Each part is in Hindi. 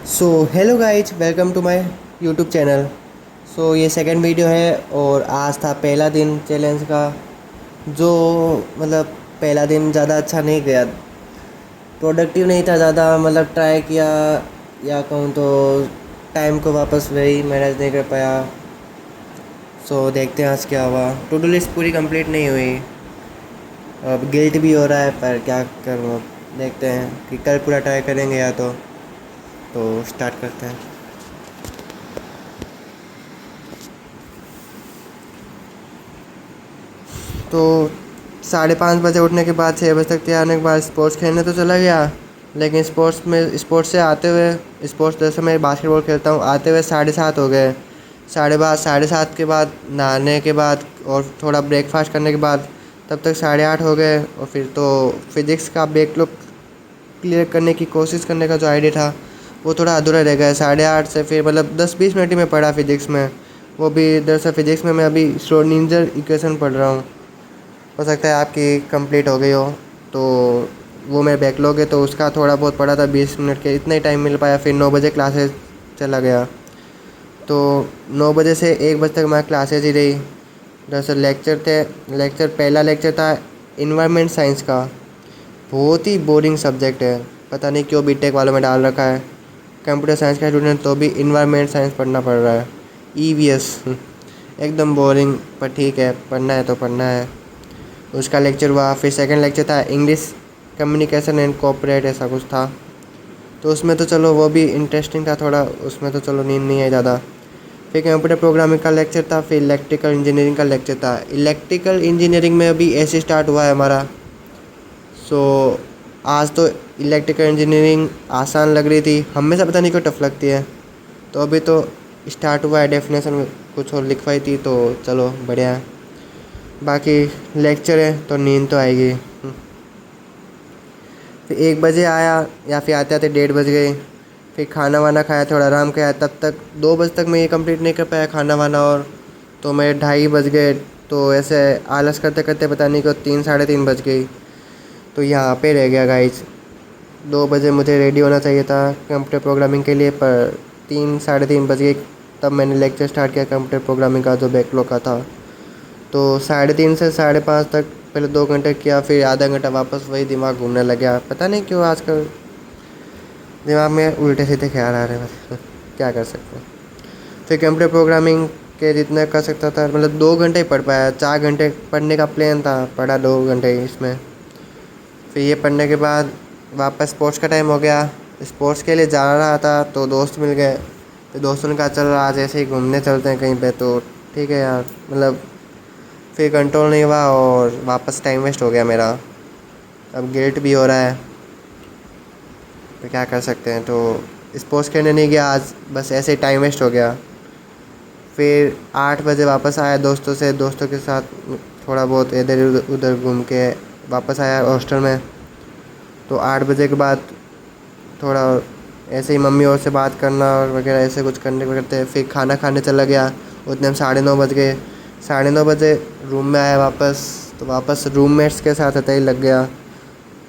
So hello guys, welcome to my YouTube channel. ये सेकंड वीडियो है और आज था पहला दिन चैलेंज का। जो मतलब पहला दिन ज़्यादा अच्छा नहीं गया, प्रोडक्टिव नहीं था ज़्यादा। ट्राई किया या कहूँ तो टाइम को वापस वही मैनेज नहीं कर पाया। देखते हैं आज क्या हुआ। टू डू लिस्ट पूरी कंप्लीट नहीं हुई। अब गिल्ट भी हो रहा है, पर क्या करूँ। अब देखते हैं कि कल पूरा ट्राई करेंगे या तो स्टार्ट करते हैं। तो 5:30 बजे उठने के बाद 6 बजे तक तैयार होने के बाद स्पोर्ट्स खेलने तो चला गया। लेकिन स्पोर्ट्स से आते हुए, स्पोर्ट्स जैसे मैं बास्केटबॉल खेलता हूँ, आते हुए 7:30 हो गए। 7:30 के बाद नहाने के बाद और थोड़ा ब्रेकफास्ट करने के बाद तब तक 8:30 हो गए। और फिर तो फिज़िक्स का बैकलॉग क्लियर करने की कोशिश करने का जो आइडिया था वो थोड़ा अधूरा रह गया। 8:30 से फिर 10-20 मिनट ही मैं पढ़ा फिज़िक्स में। वो भी दरअसल फिज़िक्स में मैं अभी श्रोडिंगर इक्वेशन पढ़ रहा हूँ। हो सकता है आपकी कंप्लीट हो गई हो। तो वो मेरे बैकलॉग है, तो उसका थोड़ा बहुत पढ़ा था 20 मिनट के, इतना ही टाइम मिल पाया। फिर 9 बजे क्लासेस चला गया। तो 9 बजे से 1 बजे तक मैं क्लासेज ही रही। दरअसल लेक्चर थे। पहला लेक्चर था इन्वायरमेंट साइंस का। बहुत ही बोरिंग सब्जेक्ट है, पता नहीं क्यों बीटेक वालों में डाल रखा है। कंप्यूटर साइंस का स्टूडेंट तो भी इन्वायरमेंट साइंस पढ़ना पड़ रहा है। ईवीएस एकदम बोरिंग, पर ठीक है, पढ़ना है तो पढ़ना है। उसका लेक्चर हुआ। फिर सेकंड लेक्चर था इंग्लिश कम्युनिकेशन एंड कॉपरेट, ऐसा कुछ था। तो उसमें तो चलो वो भी इंटरेस्टिंग था थोड़ा, उसमें तो चलो नींद नहीं आई ज़्यादा। फिर कंप्यूटर प्रोग्रामिंग का लेक्चर था। फिर इलेक्ट्रिकल इंजीनियरिंग का लेक्चर था। इलेक्ट्रिकल इंजीनियरिंग में अभी ऐसे स्टार्ट हुआ है हमारा। सो आज तो इलेक्ट्रिकल इंजीनियरिंग आसान लग रही थी, हमेशा पता नहीं क्यों टफ लगती है। तो अभी तो स्टार्ट हुआ है, डेफिनेशन कुछ और लिखवाई थी, तो चलो बढ़िया है। बाकी लेक्चर है तो नींद तो आएगी। फिर 1 बजे आया, या फिर आते आते 1:30 बज गए। फिर खाना वाना खाया, थोड़ा आराम किया, तब तक 2 बजे तक मैं ये कंप्लीट नहीं कर पाया खाना वाना। और तो मेरे 2:30 बज गए। तो ऐसे आलस करते करते पता नहीं क्यों 3 साढ़े 3 बज गई। तो यहाँ पे रह गया गाइज। 2 बजे मुझे रेडी होना चाहिए था कंप्यूटर प्रोग्रामिंग के लिए, पर 3 साढ़े 3 बज गए। तब मैंने लेक्चर स्टार्ट किया कंप्यूटर प्रोग्रामिंग का, जो बैकलॉग का था। तो 3:30 से 5:30 तक पहले 2 घंटे किया, फिर आधा घंटा वापस वही दिमाग घूमने लग गया। पता नहीं क्यों आजकल दिमाग में उल्टे सीधे ख्याल आ रहे हैं, बस क्या कर सकते हैं। फिर कंप्यूटर प्रोग्रामिंग के जितना कर सकता था, 2 घंटे ही पढ़ पाया। 4 घंटे पढ़ने का प्लान था, पढ़ा 2 घंटे ही इसमें। फिर ये पढ़ने के बाद वापस स्पोर्ट्स का टाइम हो गया। स्पोर्ट्स के लिए जा रहा था तो दोस्त मिल गए। तो दोस्तों ने कहा चल आज ऐसे ही घूमने चलते हैं कहीं पे। तो ठीक है यार, फिर कंट्रोल नहीं हुआ और वापस टाइम वेस्ट हो गया मेरा। अब गिल्ट भी हो रहा है, तो क्या कर सकते हैं। तो स्पोर्ट्स खेलने नहीं गया आज, बस ऐसे ही टाइम वेस्ट हो गया। फिर 8 बजे वापस आया दोस्तों के साथ, थोड़ा बहुत इधर उधर घूम के वापस आया हॉस्टल में। तो 8 बजे के बाद थोड़ा ऐसे ही मम्मी और से बात करना और वगैरह ऐसे कुछ करने करते फिर खाना खाने चला गया। उतने में 9:30 बज गए। 9:30 बजे रूम में आया वापस। तो वापस रूममेट्स के साथ ऐसे ही लग गया।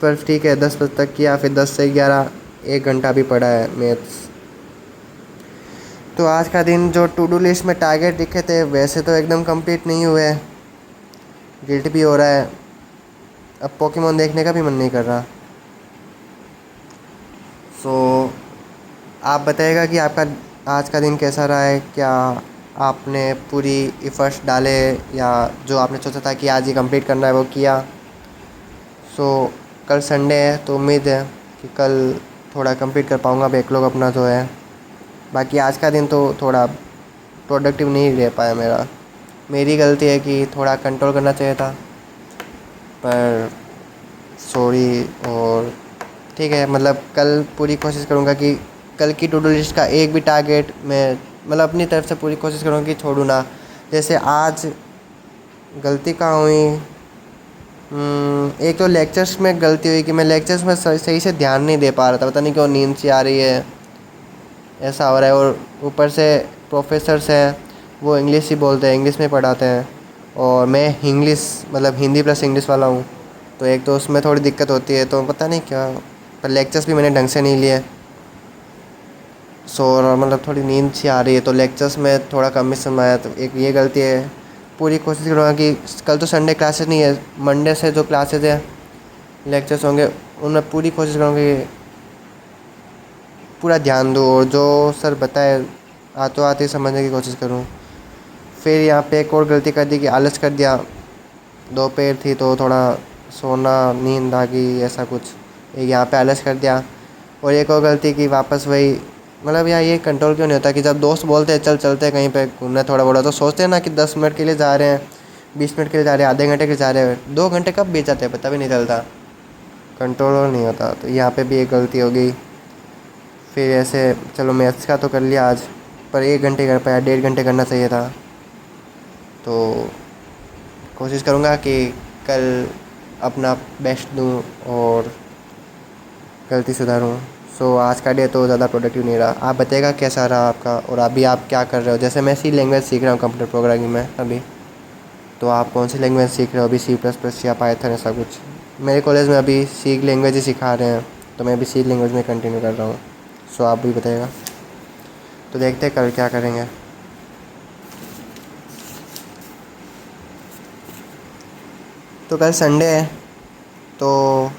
पर ठीक है, 10 बजे तक किया। फिर 10 से 11 1 घंटा भी पढ़ा है मैथ्स। तो आज का दिन जो टू डू लिस्ट में टारगेट दिखे थे वैसे तो एकदम कंप्लीट नहीं हुए। गिल्ट भी हो रहा है। अब पोकेमोन देखने का भी मन नहीं कर रहा। सो आप बताइएगा कि आपका आज का दिन कैसा रहा है। क्या आपने पूरी एफर्ट्स डाले, या जो आपने सोचा था कि आज ये कंप्लीट करना है वो किया। सो कल संडे है तो उम्मीद है कि कल थोड़ा कंप्लीट कर पाऊँगा बैकलॉग अपना जो है। बाकी आज का दिन तो थोड़ा प्रोडक्टिव नहीं रह पाया मेरा। मेरी गलती है कि थोड़ा कंट्रोल करना चाहिए था, पर सॉरी। और ठीक है, कल पूरी कोशिश करूँगा कि कल की टू डू लिस्ट का एक भी टारगेट मैं अपनी तरफ से पूरी कोशिश करूँगा कि छोड़ूँ ना। जैसे आज गलती कहाँ हुई, एक तो लेक्चर्स में गलती हुई कि मैं लेक्चर्स में सही से ध्यान नहीं दे पा रहा था। पता नहीं क्यों नींद सी आ रही है, ऐसा हो रहा है। और ऊपर से प्रोफेसर्स हैं, वो इंग्लिश ही बोलते हैं, इंग्लिश में पढ़ाते हैं। और मैं इंग्लिश हिंदी प्लस इंग्लिश वाला हूँ, तो एक तो उसमें थोड़ी दिक्कत होती है। तो पता नहीं क्या, पर लेक्चर्स भी मैंने ढंग से नहीं लिए। सो रहा, मतलब थोड़ी नींद सी आ रही है, तो लेक्चर्स में थोड़ा कम ही समझ आया, तो एक ये गलती है। पूरी कोशिश करूँगा कि कल तो संडे क्लासेस नहीं है, मंडे से जो क्लासेस है लेक्चर्स होंगे उनमें पूरी कोशिश करूँगा कि पूरा ध्यान दूँ और जो सर बताए आते आते समझने की कोशिश करूँ। फिर यहाँ पे एक और गलती कर दी कि आलस कर दिया, दोपहर थी तो थोड़ा सोना, नींद आ गई, ऐसा कुछ एक यहाँ पे आलस कर दिया। और एक और गलती की वापस वही, मतलब यार ये कंट्रोल क्यों नहीं होता कि जब दोस्त बोलते हैं चल चलते हैं कहीं पे घूमने थोड़ा बड़ा, तो सोचते हैं ना कि 10 मिनट के लिए जा रहे हैं, 20 मिनट के लिए जा रहे हैं, आधे घंटे के लिए जा रहे हैं, 2 घंटे कब बीत जाते हैं पता भी नहीं चलता, कंट्रोल नहीं होता। तो यहाँ पे भी एक गलती हो गई। फिर ऐसे चलो मैथ्स का तो कर लिया आज, पर 1 घंटे कर पाया, 1.5 घंटे करना चाहिए था। तो कोशिश करूँगा कि कल अपना बेस्ट दूँ और गलती सुधारूँ। सो आज का डे तो ज़्यादा प्रोडक्टिव नहीं रहा। आप बताइएगा कैसा रहा आपका, और अभी आप क्या कर रहे हो? जैसे मैं सी लैंग्वेज सीख रहा हूँ कंप्यूटर प्रोग्रामिंग में अभी, तो आप कौन सी लैंग्वेज सीख रहे हो अभी? C++ या पाइथन ऐसा कुछ? मेरे कॉलेज में अभी सी लैंग्वेज ही सिखा रहे हैं, तो मैं भी सी लैंग्वेज में कंटिन्यू कर रहा हूँ। सो आप भी बताइएगा। तो देखते हैं कल क्या करेंगे। तो कल संडे है, तो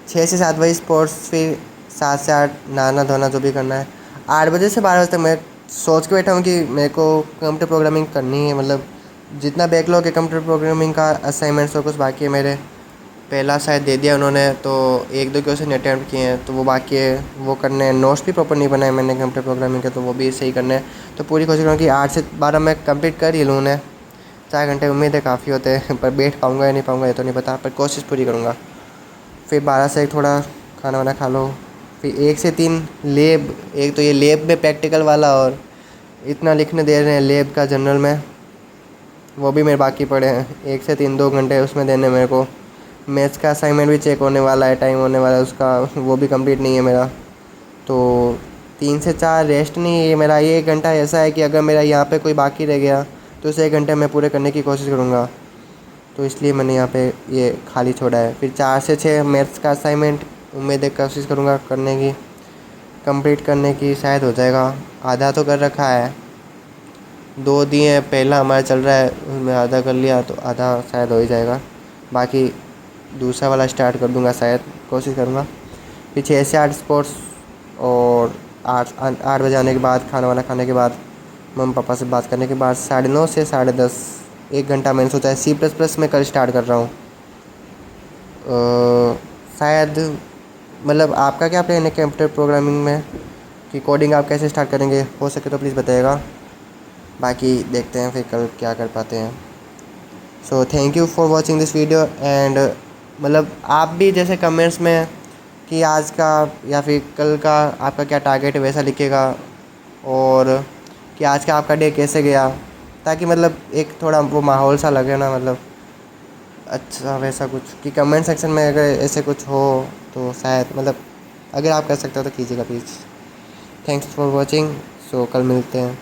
6 से 7 बजे स्पोर्ट्स, फिर 7 से 8 नहाना धोना जो भी करना है। 8 बजे से 12 बजे तक मैं सोच के बैठा हूँ कि मेरे को कंप्यूटर प्रोग्रामिंग करनी है। मतलब जितना बैकलॉग है कंप्यूटर प्रोग्रामिंग का, असाइनमेंट्स और कुछ बाकी है मेरे, पहला शायद दे दिया उन्होंने, तो 1-2 क्वेश्चन अटैम्प्ट किए हैं तो वो बाकी है, वो करने हैं। नोट्स भी प्रॉपर नहीं बनाए मैंने कंप्यूटर प्रोग्रामिंग के, तो वो भी सही करने हैं। तो पूरी कोशिश करूँ कि 8 से 12 मैं कंप्लीट कर ही लूँ उन्हें। 4 घंटे उम्मीद है काफ़ी होते हैं, पर बैठ पाऊँगा या नहीं पाऊँगा ये तो नहीं पता, पर कोशिश पूरी करूँगा। फिर 12 से 1 थोड़ा खाना वाना खा लो। फिर 1 से 3 लैब, एक तो ये लैब में प्रैक्टिकल वाला, और इतना लिखने दे रहे हैं लैब का जनरल में, वो भी मेरे बाकी पड़े हैं। 1 से 3 2 घंटे उसमें देने मेरे को। मैथ्स का असाइनमेंट भी चेक होने वाला है, टाइम होने वाला है उसका, वो भी कंप्लीट नहीं है मेरा। तो 3 से 4 रेस्ट नहीं है ये मेरा। ये 1 घंटा ऐसा है कि अगर मेरा यहाँ पे कोई बाकी रह गया तो उसे 1 घंटे में पूरे करने की कोशिश करूँगा, तो इसलिए मैंने यहाँ पे ये खाली छोड़ा है। फिर 4 से 6 मैथ्स का असाइनमेंट, उम्मीद है कोशिश करूँगा करने की, कंप्लीट करने की, शायद हो जाएगा। आधा तो कर रखा है, 2 दिए हैं, पहला हमारा चल रहा है, उसमें आधा कर लिया तो आधा शायद हो ही जाएगा। बाकी दूसरा वाला स्टार्ट कर दूँगा शायद, कोशिश करूँगा। फिर 6 से 8 स्पोर्ट्स, और 8 बजे आने के बाद, खाना वाना खाने के बाद, मम्मी पापा से बात करने के बाद, 9:30 से 10:30 1 घंटा मैंने सोचा है C++ में कल स्टार्ट कर रहा हूँ। शायद, मतलब आपका क्या प्लान है कंप्यूटर प्रोग्रामिंग में, कि कोडिंग आप कैसे स्टार्ट करेंगे? हो सके तो प्लीज़ बताइएगा। बाकी देखते हैं फिर कल क्या कर पाते हैं। So thank you for watching this video, and मतलब आप भी जैसे कमेंट्स में कि आज का या फिर कल का आपका क्या टारगेट है वैसा लिखिएगा, और कि आज का आपका डे कैसे गया, ताकि मतलब एक थोड़ा वो माहौल सा लगे ना, मतलब अच्छा वैसा कुछ, कि कमेंट सेक्शन में अगर ऐसे कुछ हो तो शायद, मतलब अगर आप कर सकते हो तो कीजिएगा please. Thanks for watching. So कल मिलते हैं।